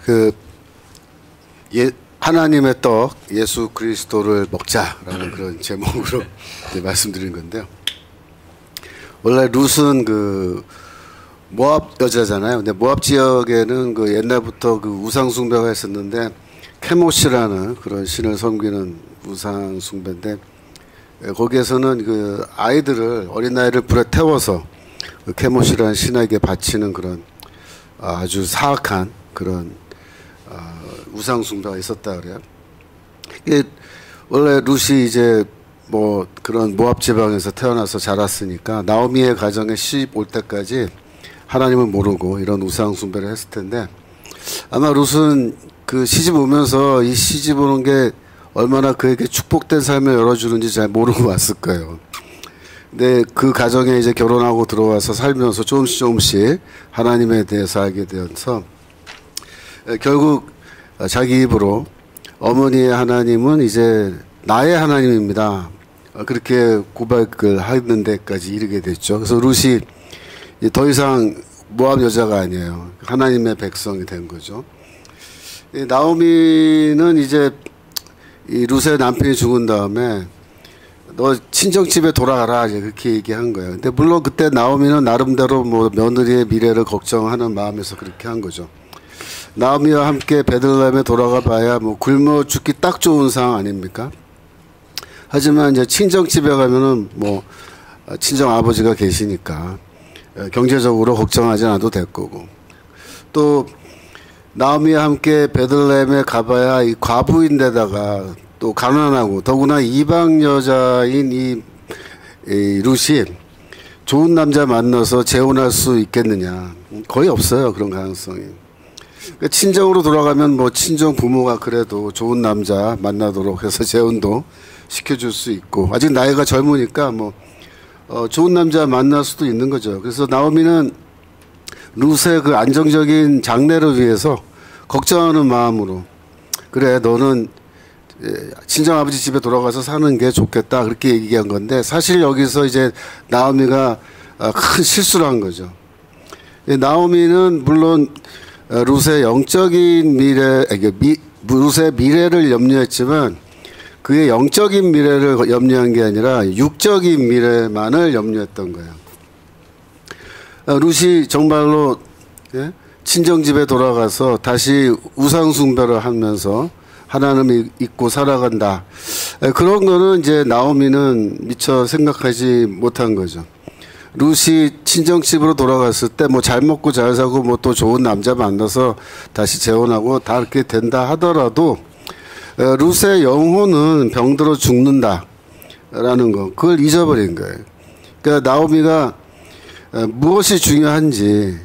그 하나님의 떡 예수 그리스도를 먹자라는 그런 제목으로 이제 말씀드린 건데요. 원래 룻은 그 모압 여자잖아요. 근데 모압 지역에는 그 옛날부터 그 우상 숭배가 있었는데 케모시라는 그런 신을 섬기는 우상 숭배인데, 거기에서는 그 아이들을, 어린 아이를 불에 태워서 그 케모시라는 신에게 바치는 그런 아주 사악한 그런 우상 숭배가 있었다 그래요. 이게 원래 룻이 이제 뭐 그런 모압 지방에서 태어나서 자랐으니까 나오미의 가정에 시집 올 때까지 하나님을 모르고 이런 우상 숭배를 했을 텐데, 아마 룻은 그 시집 오면서 이 시집 오는 게 얼마나 그에게 축복된 삶을 열어주는지 잘 모르고 왔을 거예요. 근데 그 가정에 이제 결혼하고 들어와서 살면서 조금씩 하나님에 대해서 알게 되어서 결국 자기 입으로 어머니의 하나님은 이제 나의 하나님입니다, 그렇게 고백을 하는 데까지 이르게 됐죠. 그래서 룻이 더 이상 모압 여자가 아니에요. 하나님의 백성이 된 거죠. 나오미는 이제 이 룻의 남편이 죽은 다음에 너 친정집에 돌아가라, 이제 그렇게 얘기한 거예요. 근데 물론 그때 나오미는 나름대로 뭐 며느리의 미래를 걱정하는 마음에서 그렇게 한 거죠. 나오미와 함께 베들레헴에 돌아가 봐야 뭐 굶어 죽기 딱 좋은 상황 아닙니까? 하지만 이제 친정집에 가면은 뭐 친정 아버지가 계시니까 경제적으로 걱정하지 않아도 될 거고, 또 나오미와 함께 베들레헴에 가봐야 이 과부인데다가 또 가난하고 더구나 이방 여자인 이 룻이 좋은 남자 만나서 재혼할 수 있겠느냐? 거의 없어요, 그런 가능성이. 그러니까 친정으로 돌아가면 뭐 친정 부모가 그래도 좋은 남자 만나도록 해서 재혼도 시켜줄 수 있고, 아직 나이가 젊으니까 뭐 좋은 남자 만날 수도 있는 거죠. 그래서 나오미는 룻의 그 안정적인 장래를 위해서 걱정하는 마음으로, 그래 너는 친정 아버지 집에 돌아가서 사는 게 좋겠다, 그렇게 얘기한 건데, 사실 여기서 이제 나오미가 큰 실수를 한 거죠. 나오미는 물론 룻의 영적인 미래, 룻의 미래를 염려했지만 그의 영적인 미래를 염려한 게 아니라 육적인 미래만을 염려했던 거예요. 룻이 정말로 친정집에 돌아가서 다시 우상숭배를 하면서 하나님을 잊고 살아간다, 그런 거는 이제 나오미는 미처 생각하지 못한 거죠. 룻이 친정집으로 돌아갔을 때 뭐 잘 먹고 잘 사고 뭐 또 좋은 남자 만나서 다시 재혼하고 다 이렇게 된다 하더라도 룻의 영혼은 병들어 죽는다라는 거, 그걸 잊어버린 거예요. 그러니까 나오미가 무엇이 중요한지,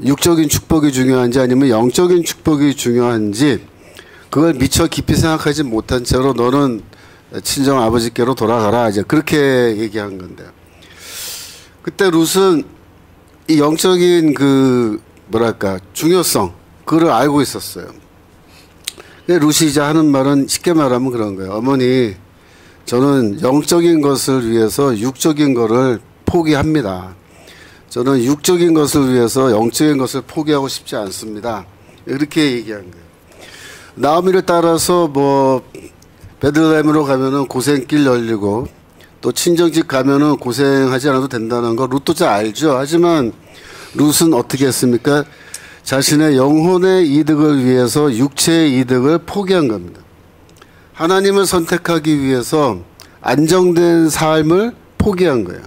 육적인 축복이 중요한지 아니면 영적인 축복이 중요한지 그걸 미처 깊이 생각하지 못한 채로 너는 친정 아버지께로 돌아가라, 이제 그렇게 얘기한 건데요. 그때 룻은 이 영적인 그 뭐랄까 중요성, 그걸 알고 있었어요. 근데 룻이 이제 하는 말은 쉽게 말하면 그런 거예요. 어머니, 저는 영적인 것을 위해서 육적인 것을 포기합니다. 저는 육적인 것을 위해서 영적인 것을 포기하고 싶지 않습니다, 이렇게 얘기한 거예요. 나오미를 따라서 뭐 베들레헴으로 가면은 고생길 열리고 또 친정집 가면은 고생하지 않아도 된다는 거 룻도 잘 알죠. 하지만 룻은 어떻게 했습니까? 자신의 영혼의 이득을 위해서 육체의 이득을 포기한 겁니다. 하나님을 선택하기 위해서 안정된 삶을 포기한 거예요.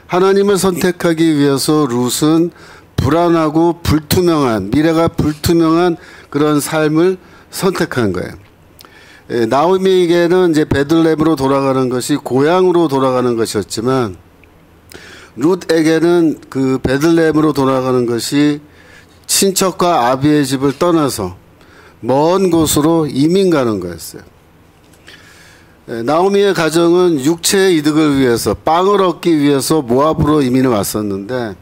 하나님을 선택하기 위해서 룻은 불안하고 불투명한, 미래가 불투명한 그런 삶을 선택한 거예요. 나오미에게는 이제 베들레헴으로 돌아가는 것이 고향으로 돌아가는 것이었지만 룻에게는 그 베들레헴으로 돌아가는 것이 친척과 아비의 집을 떠나서 먼 곳으로 이민 가는 거였어요. 나오미의 가정은 육체의 이득을 위해서, 빵을 얻기 위해서 모압으로 이민을 왔었는데,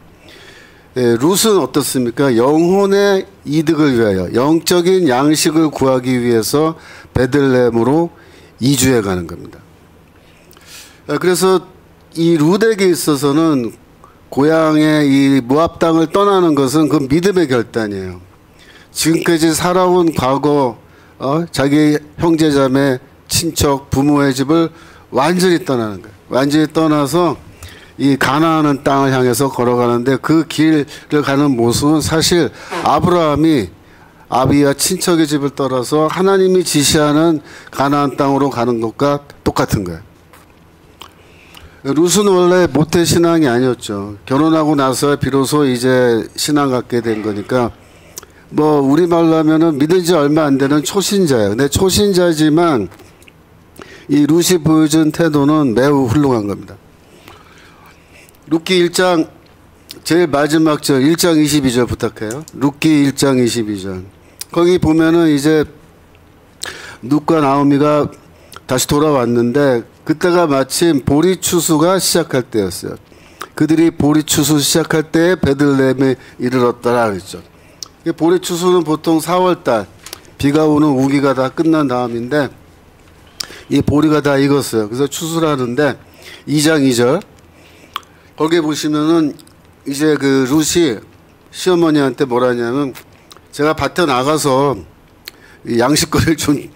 룻은 어떻습니까? 영혼의 이득을 위하여, 영적인 양식을 구하기 위해서 베들레헴으로 이주해 가는 겁니다. 그래서 이 룻에게 있어서는 고향의 이 모압 땅을 떠나는 것은 그 믿음의 결단이에요. 지금까지 살아온 과거, 자기 형제자매, 친척, 부모의 집을 완전히 떠나는 거예요. 완전히 떠나서 이 가나안은 땅을 향해서 걸어가는데 그 길을 가는 모습은 사실 아브라함이 아비와 친척의 집을 떠나서 하나님이 지시하는 가나안 땅으로 가는 것과 똑같은 거예요. 룻은 원래 모태신앙이 아니었죠. 결혼하고 나서 비로소 이제 신앙 갖게 된 거니까 뭐 우리말로 하면은 믿은 지 얼마 안 되는 초신자예요. 근데 초신자지만 이 룻이 보여준 태도는 매우 훌륭한 겁니다. 룻기 1장 제일 마지막 절 1장 22절 부탁해요. 룻기 1장 22절. 거기 보면은 이제 룻과 나오미가 다시 돌아왔는데 그때가 마침 보리 추수가 시작할 때였어요. 그들이 보리 추수 시작할 때에 베들레헴에 이르렀더라 그랬죠. 보리 추수는 보통 4월달 비가 오는 우기가 다 끝난 다음인데 이 보리가 다 익었어요. 그래서 추수를 하는데 2장 2절 거기에 보시면은 이제 그 룻이 시어머니한테 뭐라 하냐면 제가 밭에 나가서 양식거리를 좀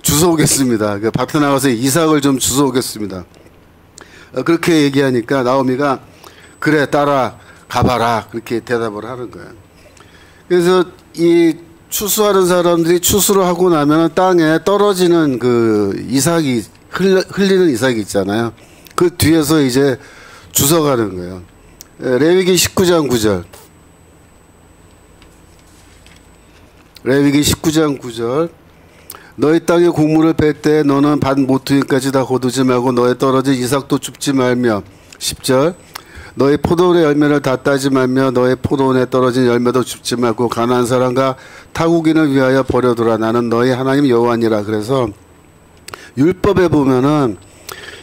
주워오겠습니다. 밭에 나가서 이삭을 좀 주워오겠습니다. 그렇게 얘기하니까 나오미가 그래 따라가봐라 그렇게 대답을 하는 거예요. 그래서 이 추수하는 사람들이 추수를 하고 나면 땅에 떨어지는 그 이삭이 흘리는 이삭이 있잖아요. 그 뒤에서 이제 주워가는 거예요. 레위기 19장 9절. 레위기 19장 9절. 너희 땅에 곡물을 뺄 때 너는 밭 모퉁이까지 다 거두지 말고 너의 떨어진 이삭도 줍지 말며 10절. 너희 포도원의 열매를 다 따지 말며 너희 포도원에 떨어진 열매도 줍지 말고 가나안 사람과 타국인을 위하여 버려두라. 나는 너희 하나님 여호와니라. 그래서 율법에 보면은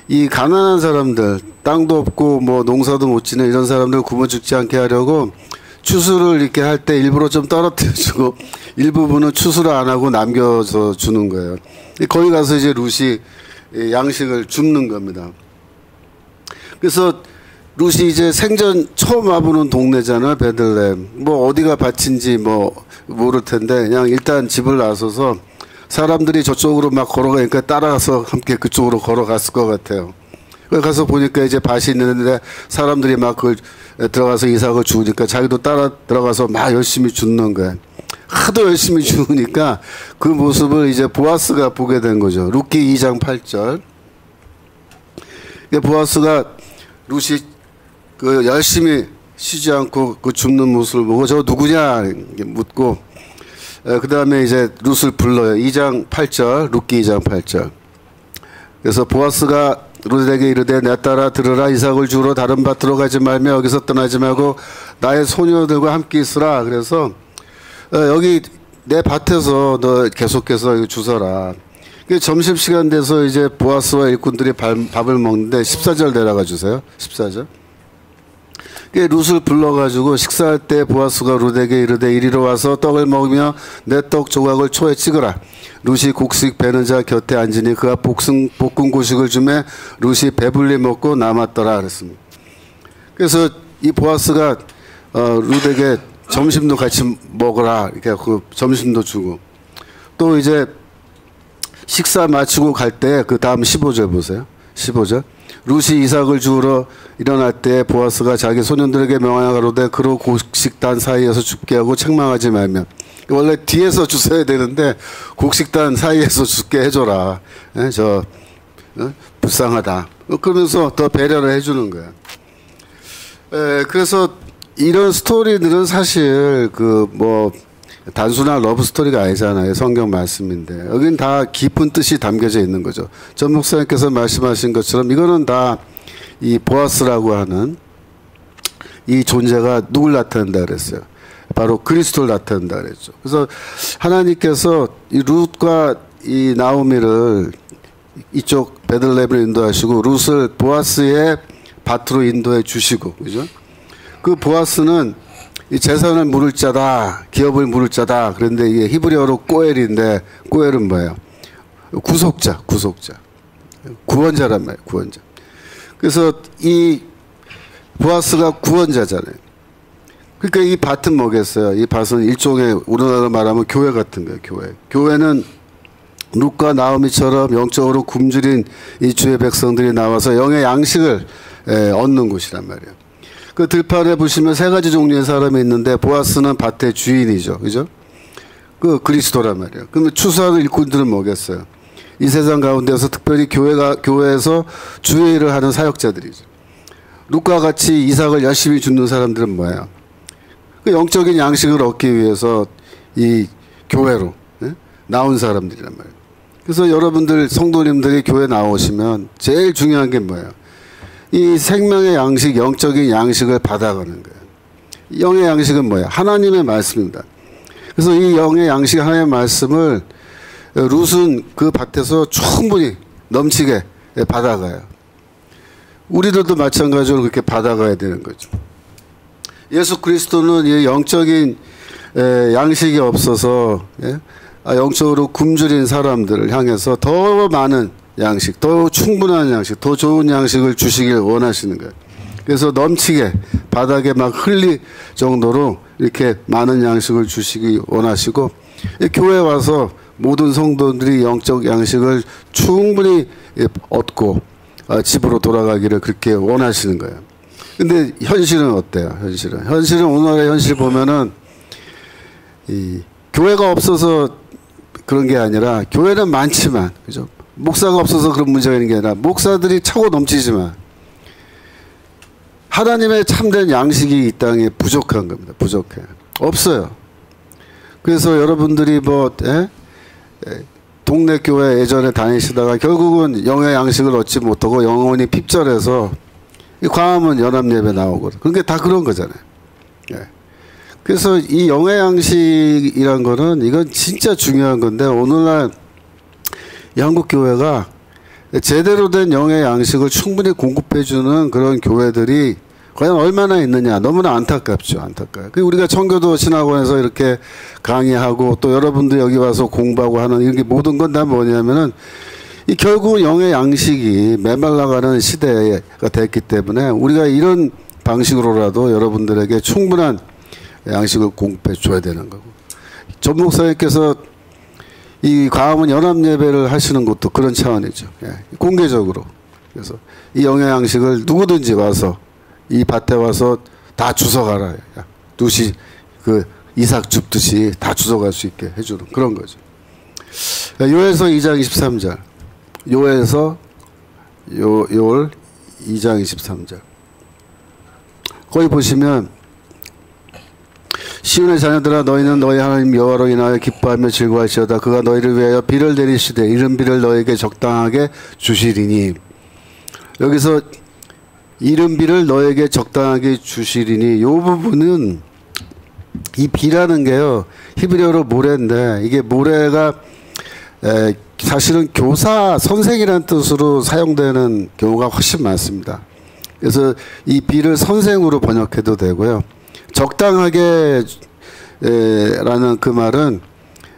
이 가난한 사람들 땅도 없고 뭐 농사도 못 짓는 이런 사람들 굶어 죽지 않게 하려고 추수를 이렇게 할 때 일부러 좀 떨어뜨려주고 일부분은 추수를 안 하고 남겨서 주는 거예요. 거기 가서 이제 룻이 양식을 줍는 겁니다. 그래서 룻이 이제 생전 처음 와보는 동네잖아요. 베들레헴. 뭐 어디가 밭인지 뭐 모를 텐데 그냥 일단 집을 나서서 사람들이 저쪽으로 막 걸어가니까 따라서 함께 그쪽으로 걸어갔을 것 같아요. 가서 보니까 이제 밭이 있는데 사람들이 막 그걸 들어가서 이삭을 주우니까 자기도 따라 들어가서 막 열심히 줍는 거예요. 하도 열심히 주우니까 그 모습을 이제 보아스가 보게 된 거죠. 룻기 2장 8절. 보아스가 룻이 그 열심히 쉬지 않고 그 줍는 모습을 보고 저 누구냐 묻고 그 다음에 이제 룻을 불러요. 2장 8절, 룻기 2장 8절. 그래서 보아스가 룻에게 이르되 내 딸아 들으라. 이삭을 주러 다른 밭으로 가지 말며 여기서 떠나지 말고 나의 소녀들과 함께 있으라. 그래서 여기 내 밭에서 너 계속해서 이거 주서라. 점심시간 돼서 이제 보아스와 일꾼들이 밥을 먹는데 14절 내려가 주세요. 14절. 룻을 불러가지고 식사할 때 보아스가 룻에게 이르되 이리로 와서 떡을 먹으며 내 떡 조각을 초에 찍으라. 룻이 곡식 베는 자 곁에 앉으니 그가 볶은 고식을 주매 룻이 배불리 먹고 남았더라 그랬습니다. 그래서 이 보아스가 룻에게 점심도 같이 먹으라 이렇게 그 점심도 주고 또 이제 식사 마치고 갈 때 그 다음 15절 보세요. 15절. 룻이 이삭을 주우러 일어날 때 보아스가 자기 소년들에게 명하여 가로되 그로 곡식단 사이에서 죽게 하고 책망하지 말며. 원래 뒤에서 주셔야 되는데 곡식단 사이에서 죽게 해줘라. 불쌍하다. 그러면서 더 배려를 해주는 거야. 그래서 이런 스토리들은 사실 그 뭐 단순한 러브 스토리가 아니잖아요. 성경 말씀인데 여긴 다 깊은 뜻이 담겨져 있는 거죠. 전 목사님께서 말씀하신 것처럼 이거는 다 이 보아스라고 하는 이 존재가 누굴 나타낸다 그랬어요. 바로 그리스도를 나타낸다 그랬죠. 그래서 하나님께서 이 룻과 이 나오미를 이쪽 베들레헴을 인도하시고 룻을 보아스의 밭으로 인도해 주시고, 그죠? 그 보아스는 이 재산을 물을 자다, 기업을 물을 자다. 그런데 이게 히브리어로 꼬엘인데, 꼬엘은 뭐예요? 구속자, 구원자란 말이에요, 구원자. 그래서 이 보아스가 구원자잖아요. 그러니까 이 밭은 뭐겠어요? 이 밭은 일종의 우리나라로 말하면 교회 같은 거예요. 교회. 교회는 룻과 나오미처럼 영적으로 굶주린 이 주의 백성들이 나와서 영의 양식을 얻는 곳이란 말이에요. 그 들판에 보시면 세 가지 종류의 사람이 있는데 보아스는 밭의 주인이죠. 그죠? 그 그리스도란 말이에요. 그러면 추수하는 일꾼들은 뭐겠어요? 이 세상 가운데서 특별히 교회에서 주의 일을 하는 사역자들이죠. 룻과 같이 이삭을 열심히 줍는 사람들은 뭐예요? 그 영적인 양식을 얻기 위해서 이 교회로 나온 사람들이란 말이에요. 그래서 여러분들 성도님들이 교회 나오시면 제일 중요한 게 뭐예요? 이 생명의 양식, 영적인 양식을 받아가는 거예요. 영의 양식은 뭐예요? 하나님의 말씀입니다. 그래서 이 영의 양식, 하나님의 말씀을 룻은 그 밭에서 충분히 넘치게 받아가요. 우리들도 마찬가지로 그렇게 받아가야 되는 거죠. 예수 그리스도는 이 영적인 양식이 없어서 영적으로 굶주린 사람들을 향해서 더 많은 양식, 더 충분한 양식, 더 좋은 양식을 주시길 원하시는 거예요. 그래서 넘치게 바닥에 막 흘릴 정도로 이렇게 많은 양식을 주시기 원하시고, 교회에 와서 모든 성도들이 영적 양식을 충분히 얻고 집으로 돌아가기를 그렇게 원하시는 거예요. 근데 현실은 어때요? 현실은 오늘의 현실 보면은 이 교회가 없어서 그런 게 아니라, 교회는 많지만, 그죠? 목사가 없어서 그런 문제가 있는 게 아니라 목사들이 차고 넘치지만 하나님의 참된 양식이 이 땅에 부족한 겁니다. 부족해. 없어요. 그래서 여러분들이 동네 교회 예전에 다니시다가 결국은 영의 양식을 얻지 못하고 영혼이 핍절해서 광화문 연합예배 나오고, 그런 게 다 그런 거잖아요. 그래서 이 영의 양식이란 거는, 이건 진짜 중요한 건데, 오늘날 이 한국 교회가 제대로 된 영의 양식을 충분히 공급해주는 그런 교회들이 과연 얼마나 있느냐, 너무나 안타깝죠. 안타까워요. 우리가 청교도 신학원에서 이렇게 강의하고 또 여러분들 여기 와서 공부하고 하는 이런 게 모든 건 다 뭐냐면은, 이 결국 영의 양식이 메말라가는 시대가 됐기 때문에 우리가 이런 방식으로라도 여러분들에게 충분한 양식을 공급해 줘야 되는 거고, 전 목사님께서 이 광화문 연합예배를 하시는 것도 그런 차원이죠. 공개적으로. 그래서 이 영의 양식을 누구든지 와서 이 밭에 와서 다 주워가라. 룻이 그 이삭 줍듯이 다 주워갈 수 있게 해주는 그런 거죠. 요엘서 2장 23절. 요엘 2장 23절. 거기 보시면, 시온의 자녀들아, 너희는 너희 하나님 여호와로 인하여 기뻐하며 즐거워할지어다. 그가 너희를 위하여 비를 내리시되 이른 비를 너희에게 적당하게 주시리니. 여기서 이른 비를 너에게 적당하게 주시리니, 요 부분은 이 비라는 게요, 히브리어로 모래인데, 이게 모래가 사실은 교사, 선생이라는 뜻으로 사용되는 경우가 훨씬 많습니다. 그래서 이 비를 선생으로 번역해도 되고요. 적당하게 라는 그 말은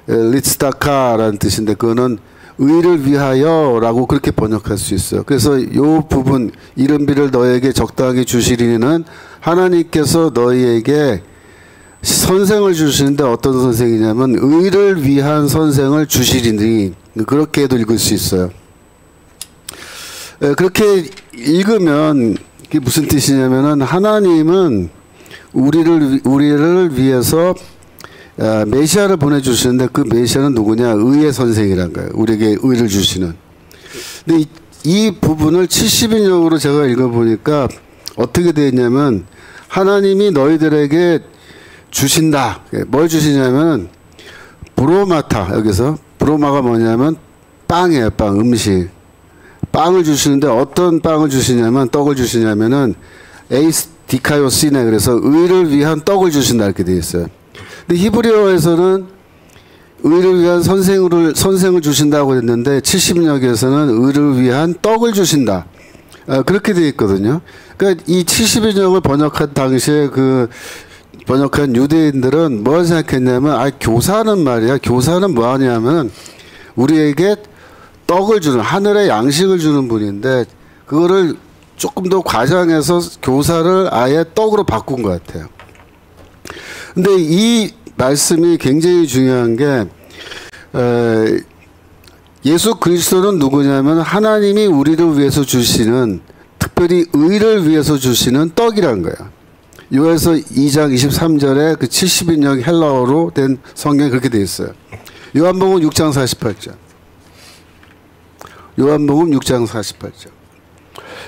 리츠다카라는 뜻인데, 그거는 의를 위하여 라고 그렇게 번역할 수 있어요. 그래서 이 부분, 이른 비를 너에게 적당하게 주시리는, 하나님께서 너희에게 선생을 주시는데 어떤 선생이냐면 의를 위한 선생을 주시리니, 그렇게도 읽을 수 있어요. 그렇게 읽으면 그게 무슨 뜻이냐면은, 하나님은 우리를 위해서 메시아를 보내주시는데, 그 메시아는 누구냐? 의의 선생이란 거예요. 우리에게 의를 주시는. 근데 이 부분을 70인역으로 제가 읽어보니까 어떻게 되어 있냐면, 하나님이 너희들에게 주신다. 뭘 주시냐면 브로마타. 여기서 브로마가 뭐냐면 빵이에요. 빵, 음식. 빵을 주시는데 어떤 빵을 주시냐면, 떡을 주시냐면은 에이스 디카요시네. 그래서 의를 위한 떡을 주신다, 이렇게 되어 있어요. 근데 히브리어에서는 의를 위한 선생을 주신다고 했는데 70인역에서는 의를 위한 떡을 주신다. 그렇게 되어 있거든요. 그러니까 이 70인역을 번역한 당시에 그 번역한 유대인들은 뭘 생각했냐면, 교사는 말이야. 교사는 뭐 하냐면 우리에게 떡을 주는, 하늘의 양식을 주는 분인데, 그거를 조금 더 과장해서 교사를 아예 떡으로 바꾼 것 같아요. 근데 이 말씀이 굉장히 중요한 게 예수 그리스도는 누구냐면 하나님이 우리를 위해서 주시는, 특별히 의를 위해서 주시는 떡이란 거예요. 요한서 2장 23절에 그 70인역 헬라어로 된 성경에 그렇게 되어 있어요. 요한복음 6장 48절. 요한복음 6장 48절.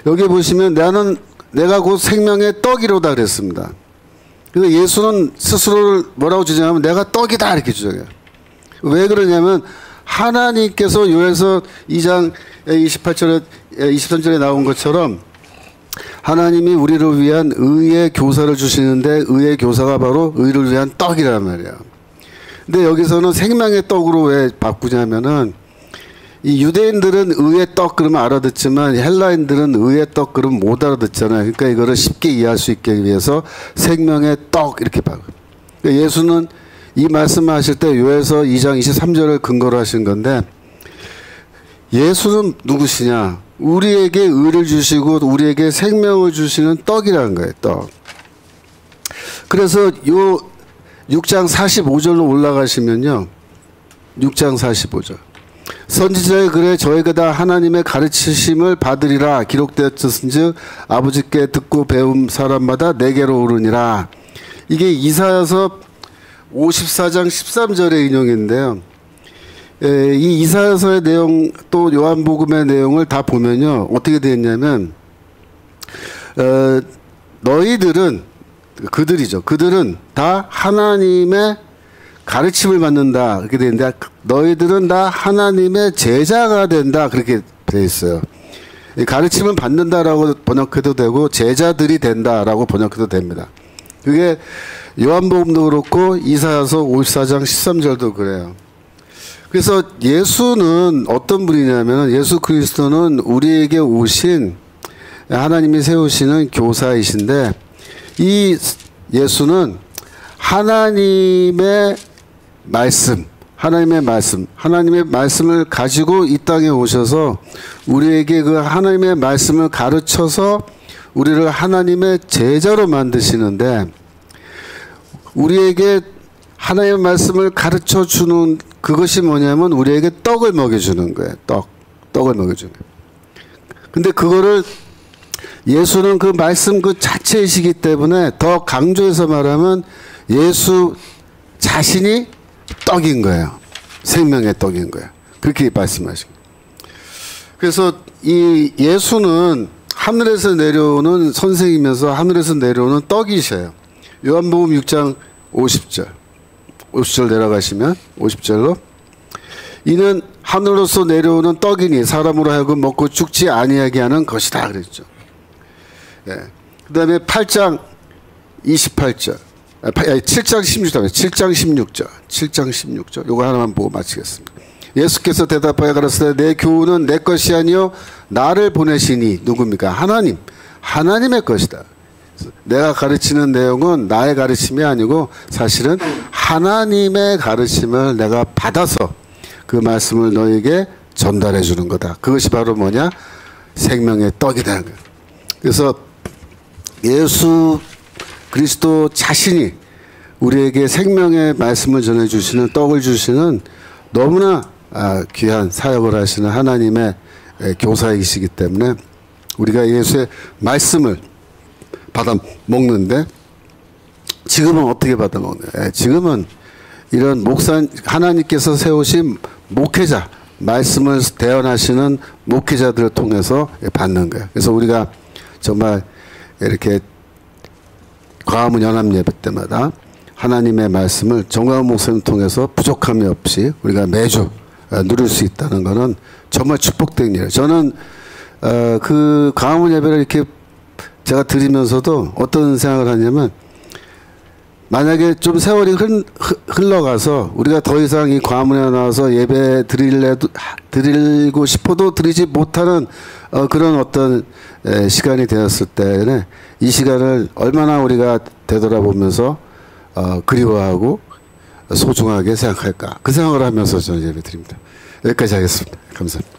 여기 보시면 내가 곧 생명의 떡이로다 그랬습니다. 그래서 예수는 스스로를 뭐라고 주장하면 내가 떡이다 이렇게 주장해요. 왜 그러냐면 하나님께서 요한서 2장 28절에 23절에 나온 것처럼 하나님이 우리를 위한 의의 교사를 주시는데 의의 교사가 바로 의를 위한 떡이란 말이에요. 근데 여기서는 생명의 떡으로 왜 바꾸냐면은 이 유대인들은 의의 떡 그러면 알아듣지만 헬라인들은 의의 떡 그러면 못 알아듣잖아요. 그러니까 이거를 쉽게 이해할 수 있게 위해서 생명의 떡 이렇게 바꿔요. 그러니까 예수는 이 말씀하실 때 요한서 2장 23절을 근거로 하신 건데 예수는 누구시냐? 우리에게 의를 주시고 우리에게 생명을 주시는 떡이라는 거예요. 떡. 그래서 요 6장 45절로 올라가시면요. 6장 45절. 선지자의 글에 저희가 다 하나님의 가르치심을 받으리라 기록되었은즉 아버지께 듣고 배운 사람마다 내게로 오르니라. 이게 이사야서 54장 13절의 인용인데요. 이 이사야서의 내용 또 요한복음의 내용을 다 보면요. 어떻게 되었냐면 너희들은 그들이죠. 그들은 다 하나님의 가르침을 받는다 그렇게 되어 있는데 너희들은 다 하나님의 제자가 된다 그렇게 되어 있어요. 가르침을 받는다라고 번역해도 되고 제자들이 된다라고 번역해도 됩니다. 그게 요한복음도 그렇고 이사야서 54장 13절도 그래요. 그래서 예수는 어떤 분이냐면 예수 그리스도는 우리에게 오신 하나님이 세우시는 교사이신데 이 예수는 하나님의 하나님의 말씀을 가지고 이 땅에 오셔서 우리에게 그 하나님의 말씀을 가르쳐서 우리를 하나님의 제자로 만드시는데 우리에게 하나님의 말씀을 가르쳐 주는 그것이 뭐냐면 우리에게 떡을 먹여주는 거예요. 떡을 먹여주는 거예요. 근데 그거를 예수는 그 말씀 그 자체이시기 때문에 더 강조해서 말하면 예수 자신이 떡인 거예요. 생명의 떡인 거예요. 그렇게 말씀하신 거예요. 그래서 이 예수는 하늘에서 내려오는 선생이면서 하늘에서 내려오는 떡이셔요. 요한복음 6장 50절 내려가시면 50절로 이는 하늘로서 내려오는 떡이니 사람으로 하여금 먹고 죽지 아니하게 하는 것이다 그랬죠. 예. 그 다음에 8장 28절 7장 16절 요거 하나만 보고 마치겠습니다. 예수께서 대답하여 가라사대 내 교훈은 내 것이 아니요 나를 보내시니 누굽니까? 하나님의 것이다. 내가 가르치는 내용은 나의 가르침이 아니고 사실은 하나님의 가르침을 내가 받아서 그 말씀을 너에게 전달해 주는 거다. 그것이 바로 뭐냐? 생명의 떡이다. 그래서 예수 그리스도 자신이 우리에게 생명의 말씀을 전해주시는 떡을 주시는 너무나 귀한 사역을 하시는 하나님의 교사이시기 때문에 우리가 예수의 말씀을 받아 먹는데 지금은 어떻게 받아 먹나요? 지금은 이런 하나님께서 세우신 목회자, 말씀을 대언하시는 목회자들을 통해서 받는 거예요. 그래서 우리가 정말 이렇게 광화문 연합 예배 때마다 하나님의 말씀을 정광훈 목사님 통해서 부족함이 없이 우리가 매주 누릴 수 있다는 것은 정말 축복된 일이에요. 저는 그 광화문 예배를 이렇게 제가 드리면서도 어떤 생각을 하냐면 만약에 좀 세월이 흘러가서 우리가 더 이상 이 광화문에 나와서 예배 드리고 싶어도 드리지 못하는 그런 어떤 시간이 되었을 때는 이 시간을 얼마나 우리가 되돌아보면서 그리워하고 소중하게 생각할까 그 생각을 하면서 저는 예배 드립니다. 여기까지 하겠습니다. 감사합니다.